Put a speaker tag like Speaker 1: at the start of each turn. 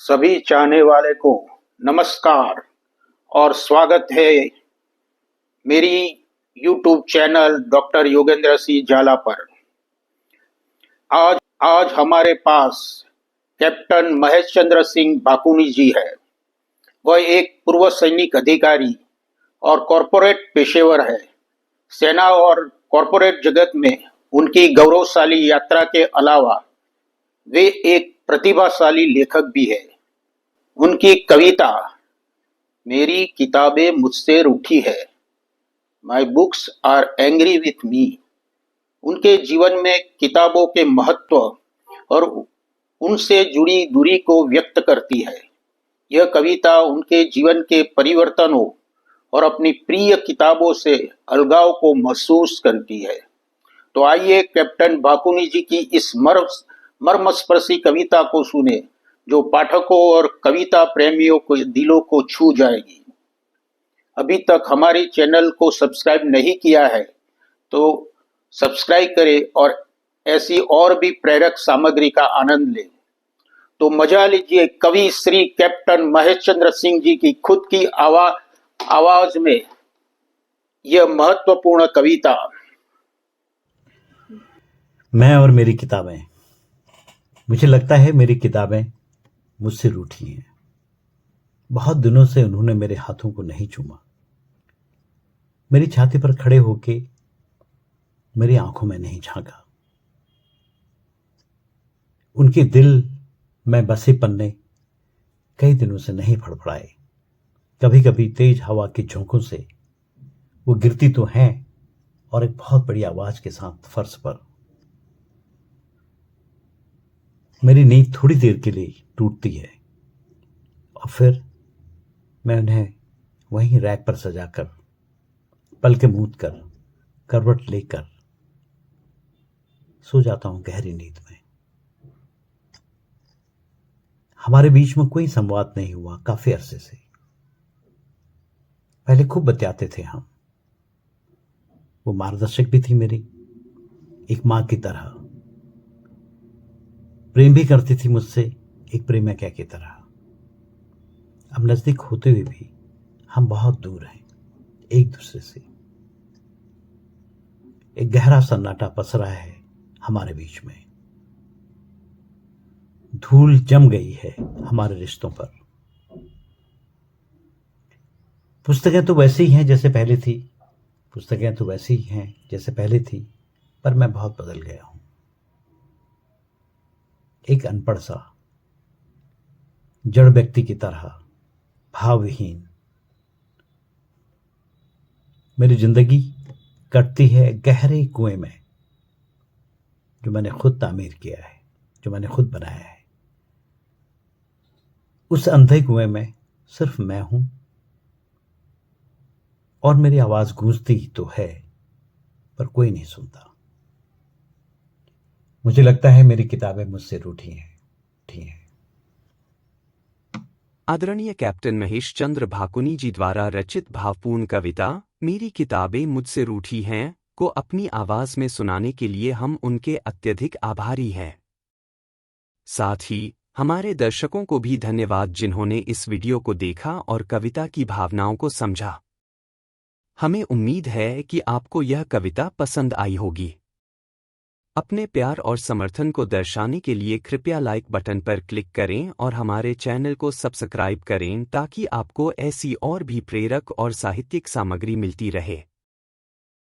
Speaker 1: सभी चाहने वाले को नमस्कार और स्वागत है मेरी YouTube channel doctor Yogendra Singh झाला पर। आज हमारे पास कैप्टन महेश चंद्र सिंह भाकुनी जी है। वह एक पूर्व सैनिक अधिकारी और कॉरपोरेट पेशेवर है। सेना और कॉरपोरेट जगत में उनकी गौरवशाली यात्रा के अलावा वे एक प्रतिभाशाली लेखक भी है। उनकी कविता मेरी किताबें मुझसे रूठी है, my books are angry with me, उनके जीवन में किताबों के महत्व और उनसे जुड़ी दूरी को व्यक्त करती है। यह कविता उनके जीवन के परिवर्तनों और अपनी प्रिय किताबों से अलगाव को महसूस करती है। तो आइए कैप्टन भाकुनी जी की इस मर्मस्पर्शी कविता को सुने, जो पाठकों और कविता प्रेमियों को दिलों को छू जाएगी। अभी तक हमारे चैनल को सब्सक्राइब नहीं किया है तो सब्सक्राइब करें और ऐसी और भी प्रेरक सामग्री का आनंद लें। तो मजा लीजिए कवि श्री कैप्टन महेश चंद्र सिंह जी की खुद की आवाज में यह महत्वपूर्ण कविता।
Speaker 2: मैं और मेरी किताबें। मुझे लगता है मेरी किताबें मुझसे रूठी हैं। बहुत दिनों से उन्होंने मेरे हाथों को नहीं चूमा। मेरी छाती पर खड़े होके मेरी आंखों में नहीं झांका। उनके दिल में बसे पन्ने कई दिनों से नहीं फड़फड़ाए। कभी कभी तेज हवा के झोंकों से वो गिरती तो हैं और एक बहुत बड़ी आवाज के साथ फर्श पर। मेरी नींद थोड़ी देर के लिए टूटती है और फिर मैं उन्हें वहीं रैक पर सजाकर पलकें मूंद कर करवट लेकर सो जाता हूं गहरी नींद में। हमारे बीच में कोई संवाद नहीं हुआ काफी अरसे से। पहले खूब बतियाते थे हम। वो मार्गदर्शक भी थी मेरी, एक मां की तरह। प्रेम भी करती थी मुझसे, एक प्रेमिका की तरह। अब नजदीक होते हुए भी हम बहुत दूर हैं एक दूसरे से। एक गहरा सन्नाटा पसरा है हमारे बीच में। धूल जम गई है हमारे रिश्तों पर। पुस्तकें तो वैसी ही हैं जैसे पहले थी, पुस्तकें तो वैसी ही हैं जैसे पहले थी, पर मैं बहुत बदल गया हूं। एक अनपढ़ सा जड़ व्यक्ति की तरह, भावहीन। मेरी जिंदगी कटती है गहरे कुएं में जो मैंने खुद तामीर किया है, जो मैंने खुद बनाया है। उस अंधे कुएं में सिर्फ मैं हूं और मेरी आवाज गूंजती तो है पर कोई नहीं सुनता। मुझे लगता है मेरी किताबें मुझसे रूठी हैं।
Speaker 3: आदरणीय कैप्टन महेश चंद्र भाकुनी जी द्वारा रचित भावपूर्ण कविता मेरी किताबें मुझसे रूठी हैं को अपनी आवाज में सुनाने के लिए हम उनके अत्यधिक आभारी हैं। साथ ही हमारे दर्शकों को भी धन्यवाद जिन्होंने इस वीडियो को देखा और कविता की भावनाओं को समझा। हमें उम्मीद है कि आपको यह कविता पसंद आई होगी। अपने प्यार और समर्थन को दर्शाने के लिए कृपया लाइक बटन पर क्लिक करें और हमारे चैनल को सब्सक्राइब करें ताकि आपको ऐसी और भी प्रेरक और साहित्यिक सामग्री मिलती रहे।